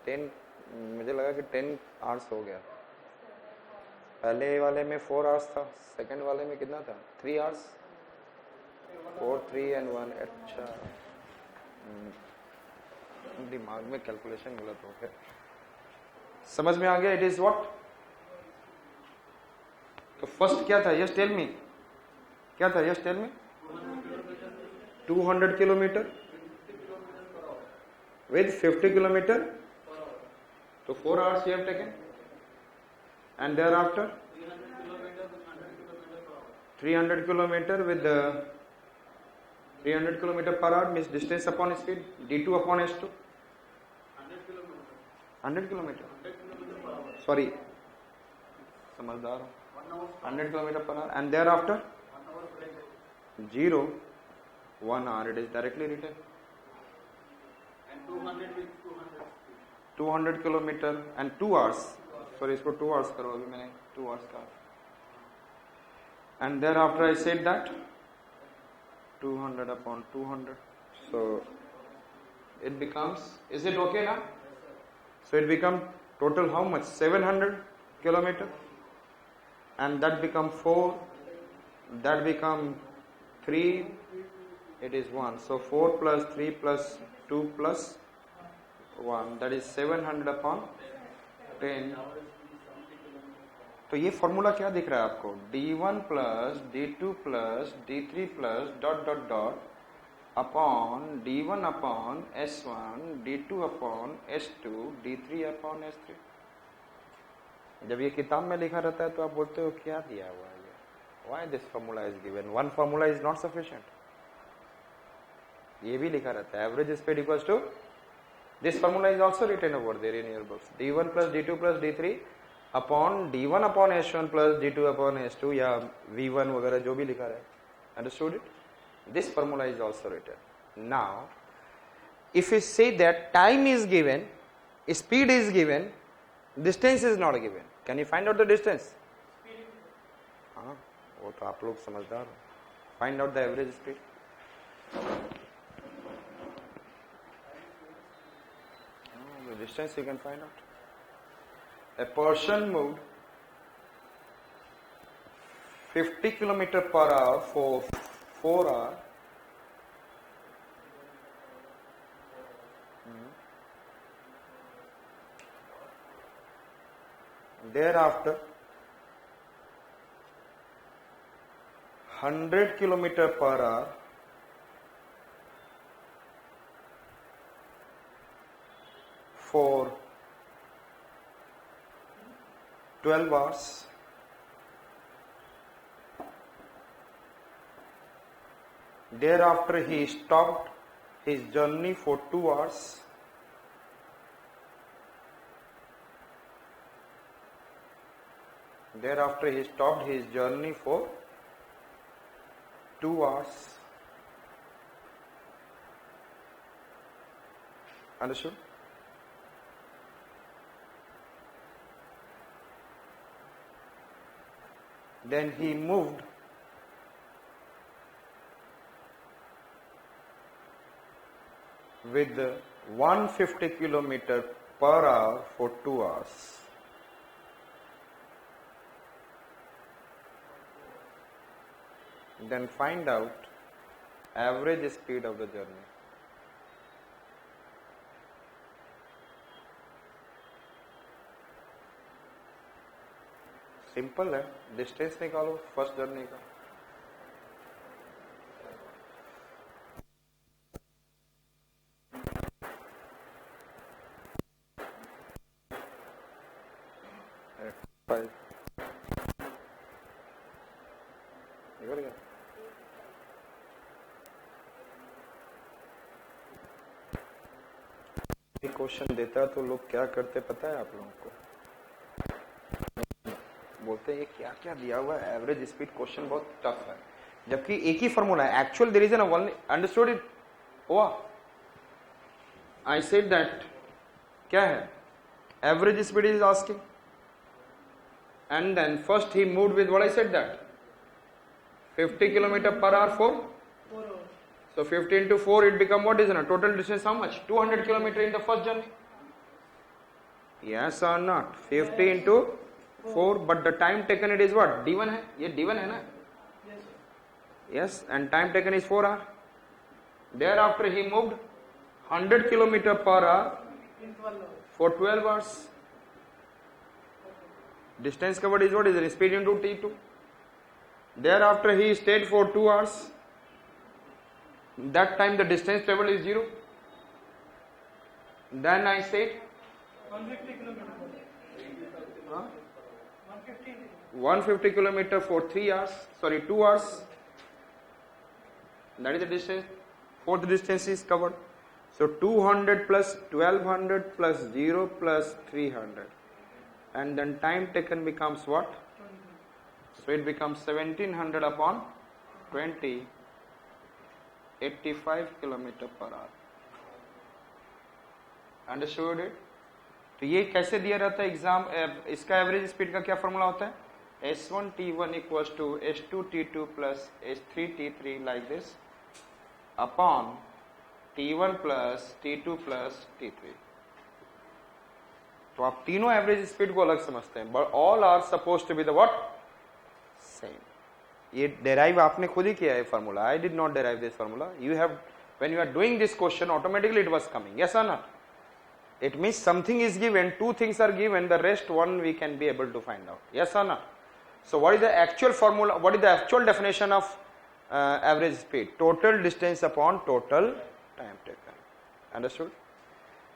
10, मुझे लगा कि 10 आवर्स हो गया। पहले वाले में 4 आवर्स था, सेकंड वाले में कितना था? 3 आवर्स। 4, 3 and 1। अच्छा, दिमाग में कैलकुलेशन गलत हो गया। समझ में आ गया? It is what? तो फर्स्ट क्या था? यस टेल मी, क्या था? Yes tell me. 200 kilometre with 50 kilometer, so 4 hours you have taken, and thereafter 300 kilometer with 300 kilometer per hour means distance upon speed, d2 upon s2, 100 kilometer, sorry, समझदार हूँ, 100 kilometer per hour, and thereafter 0, 1 hour, it is directly written. 200 kilometre and 2 hours, sorry इसको 2 hours करो, अभी मैंने 2 hours कहा। And thereafter I said that 200 upon 200, so it becomes, is it okay ना? So it become total how much? 700 kilometre, and that become 4, that become 3, it is 1, so 4 plus 3 plus 2 plus 1, that is 700 upon 10। तो ये formula क्या दिख रहा है आपको? d1 plus d2 plus d3 plus dot dot dot upon d1 upon s1, d2 upon s2, d3 upon s3। जब ये किताब में लिखा रहता है तो आप बोलते हो क्या दिया हुआ है? Why this formula is given? One formula is not sufficient. ये भी लिखा रहता है average speed equals to, this formula is also written over there in your books, d1 plus d2 plus d3 upon d1 upon s1 plus d2 upon s2 या v1 वगैरह जो भी लिखा है। Understood it? This formula is also written. Now if you say that time is given, speed is given, distance is not given, can you find out the distance? हाँ, वो तो आप लोग समझदार हो। Find out the average speed. Distance you can find out. A person moved 50 km per hour for 4 hours. Thereafter 100 km per hour for 12 hours. Thereafter he stopped his journey for 2 hours. Thereafter he stopped his journey for 2 hours. Understood? Then he moved with 150 km per hour for 2 hours. Then find out average speed of the journey. Simple है, distance निकालो first journey का। Question देता तो लोग क्या करते पता है आप लोगों को? बोलते हैं ये क्या क्या दिया हुआ है, एवरेज स्पीड क्वेश्चन बहुत टफ है, जबकि एक ही फॉर्मूला है। Actual there is an one, understood it? हुआ? आई सेड दैट क्या है? Average speed is asking, and then first ही moved with what I said that 50 kilometre per hour for 4 hours. So 50 into 4 it become what is it? Total distance how much? 200 kilometer in the first journey. Yes or not? 50 into 4, but the time taken it is what? D1 है, ये D1 है ना? Yes, and time taken is 4 hours. Thereafter he moved 100 kilometer per hour for 12 hours. Distance covered is what? Is the speed into T2. Thereafter he stayed for 2 hours. That time the distance traveled is 0. Then I said 150 kilometers. 150 kilometer for 2 hours. That is the distance. Fourth distance is covered. So 200 plus 1200 plus 0 plus 300. And then time taken becomes what? So it becomes 1700 upon 20, 85 kilometer per hour. Understood it? तो ये कैसे दिया रहता है exam, इसका average speed का क्या formula होता है? S1 T1 equals to S2 T2 plus S3 T3 like this upon T1 plus T2 plus T3. तो आप तीनों एवरेज स्पीड को अलग समझते हैं, but all are suppose to be the what? Same. ये डेराइव आपने खुद ही किया है formula. I did not derive this formula. You have, when you are doing this question automatically it was coming. Yes और not? It means something is given, two things are given, the rest one we can be able to find out. Yes or not? So what is the actual formula, what is the actual definition of average speed? Total distance upon total time taken. Understood?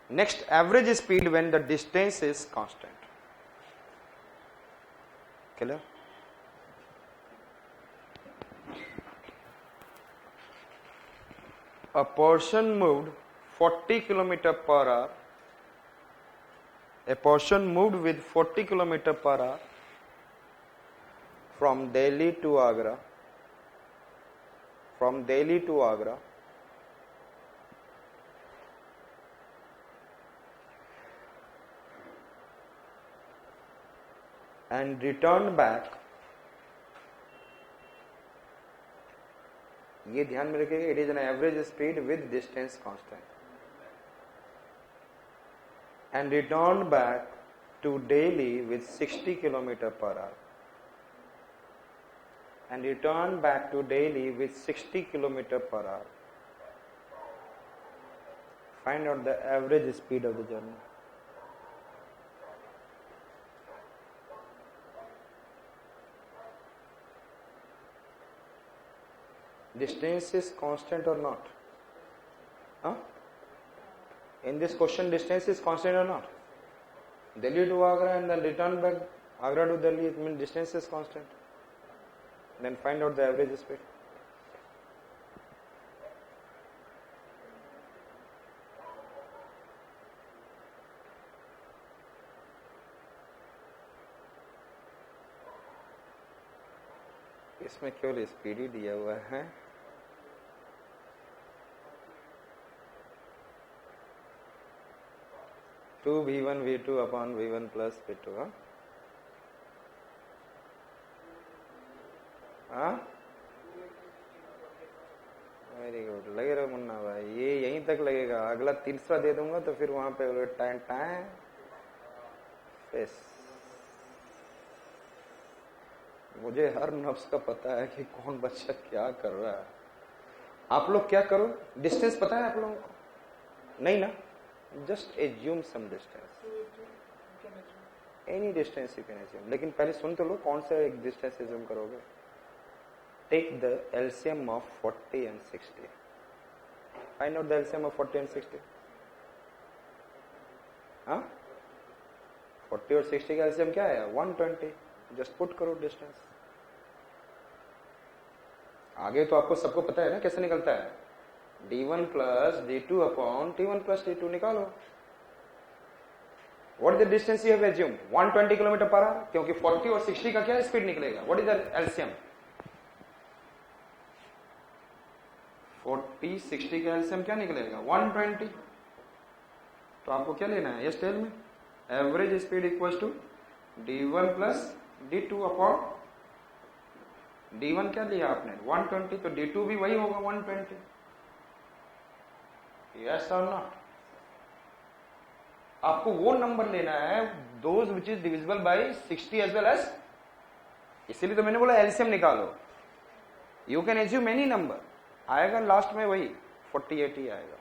Next, average speed when the distance is constant. Clear? A person moved 40 km per hour. A person moved with 40 km per hour from Delhi to Agra. From Delhi to Agra. And returned back. ये ध्यान में रखिएगा, it is an average speed with distance constant. And returned back to Delhi with 60 km per hour. And returned back to Delhi with 60 km per hour. Find out the average speed of the journey. Distance is constant or not? Huh? In this question, distance is constant or not? Delhi to Agra and then return back Agra to Delhi, it means distance is constant. Then find out the average speed. इसमें केवल speed ही दिया हुआ है. Two V1 V2 upon V1 plus V2. हाँ, very good. लगे रहो मुन्ना भाई, ये यहीं तक लगेगा. अगला तीसरा दे दूंगा तो फिर वहां पे टाइम टाइम फेस. मुझे हर नफ्स का पता है कि कौन बच्चा क्या कर रहा है. आप लोग क्या करो, डिस्टेंस पता है आप लोगों को? नहीं ना? Just assume some distance. Any distance you can assume. लेकिन पहले सुन तो लो, कौन सा एक distance assume करोगे? Take the LCM of 40 and 60. Find out the LCM of 40 and 60. हाँ? 40 और 60 का LCM क्या है? 120. Just put करो distance. आगे तो आपको सबको पता है ना कैसे निकलता है? D1 plus D2 upon T1 plus T2 निकालो. What is the distance you have assumed? 120 km per hour. क्योंकि 40 और 60 का क्या स्पीड निकलेगा? What is the LCM? 40 60 का LCM क्या निकलेगा? 120. तो आपको क्या लेना है? Yes, tell me. Average speed equals to D1 plus D2 upon D1 क्या लिया आपने? 120. तो D2 भी वही होगा 120. Yes or not? आपको वो नंबर लेना है those which is divisible by 60 as well as, इसीलिए तो मैंने बोला एलसीएम निकालो. You can assume any number, आएगा लास्ट में वही 48 ही आएगा,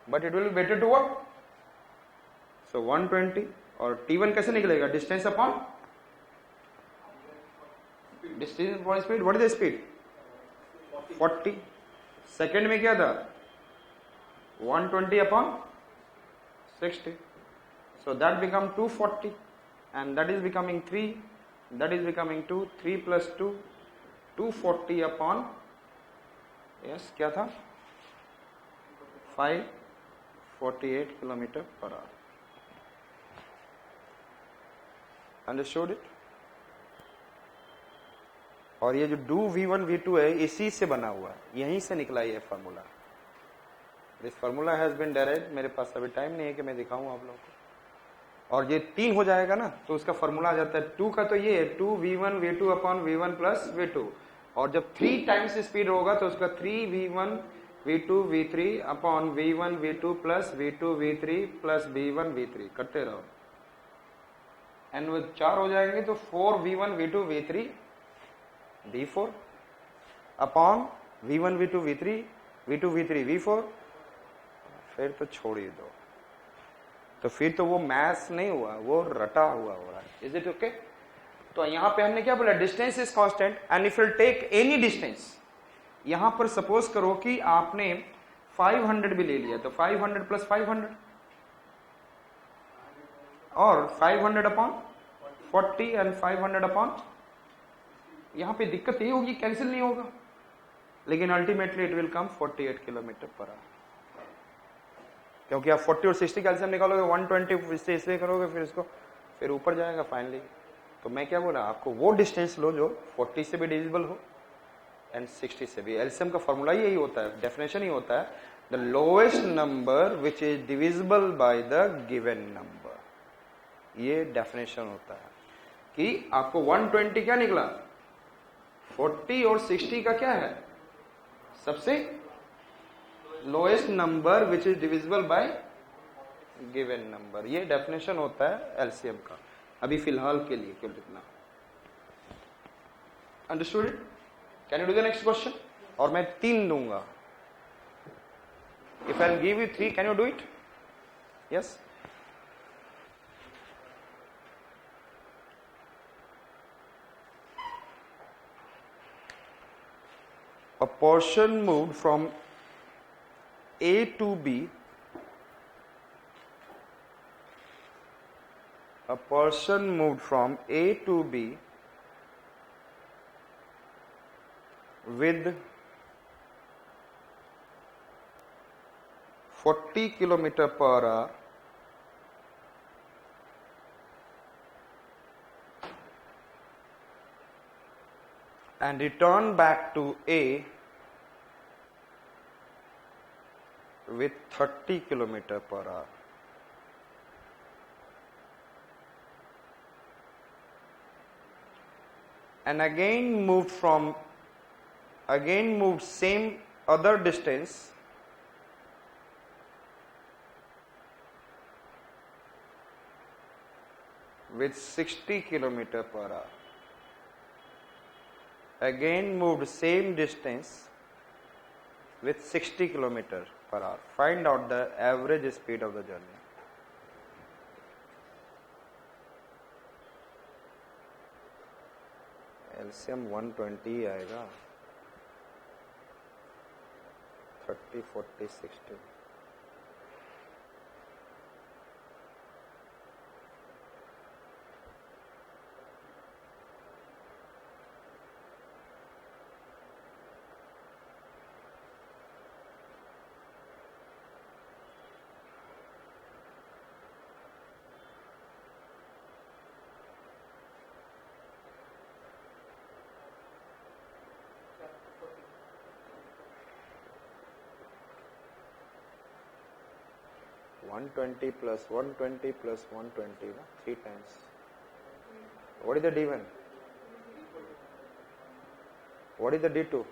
but it will be better to what. So 120 और T1 कैसे निकलेगा? Distance upon distance upon speed. What is the speed? 40. Second में क्या था? 120 upon 60. So that become 240 and that is becoming 3, that is becoming 2, 3 plus 2, 240 upon, yes, क्या था? 548 kilometer per hour. Understood it? और ये जो do V1 V2 है इसी से बना हुआ है, यहीं से निकला ये formula. This formula has been derived. मेरे पास अभी टाइम नहीं है कि मैं दिखाऊं आप लोगों को. और ये 3 हो जाएगा ना तो उसका फार्मूला आ जाता है 2 का, तो ये है 2V1 V2 upon V1 plus V2. और जब 3 टाइम्स स्पीड होगा तो उसका 3V1 V2 V3 upon V1 V2 plus V2 V3 plus V1 V3 करते रहो. एंड वो 4 हो जाएंगे तो 4V1 V2 V3 V4 upon V1 V2 V3 V2 V3 V4. फिर तो छोड़ ही दो. तो फिर तो वो मैथ्स नहीं हुआ, वो रटा हुआ हो रहा है. Is it okay? तो यहां पे हमने क्या बोला? Distance is constant and if you take any distance. यहां पर सपोज करो कि आपने 500 भी ले लिया तो 500 प्लस 500 और 500 अपॉन 40 एंड 500 अपॉन. यहां पे दिक्कत ये होगी कैंसिल नहीं होगा, लेकिन ultimately it will come 48 kilometre per our. क्योंकि आप 40 और 60 कैल्शियम निकालोगे 120 से इसलिए करोगे फिर इसको फिर ऊपर जाएगा फाइनली. तो मैं क्या बोला आपको, वो डिस्टेंस लो जो 40 से भी डिविजिबल हो एंड 60 से भी. एलसीएम का फॉर्मूला यही होता है, डेफिनेशन ही होता है the lowest number which is divisible by the given number. ये डेफिनेशन होता है कि आपको 120 क्या निकला, 40 और 60 का क्या है सबसे lowest number which is divisible bye given number. ये डेफिनेशन होता है एलसीएम का अभी फिलहाल के लिए क्यों लिखना. Understood it? Can you do the next question? और मैं 3 दूंगा. If I give you 3 can you do it? Yes. A portion moved from A to B, a person moved from A to B with 40 kilometer per hour and returned back to A with 30 kilometer per hour. And again moved same other distance with 60 kilometer per hour. Again moved same distance with 60 kilometer per hour. Find out the average speed of the journey. LCM 120 आएगा. 30, 40, 60. $120 plus $120 plus $120, 3 times. What is the D1? What is the D2?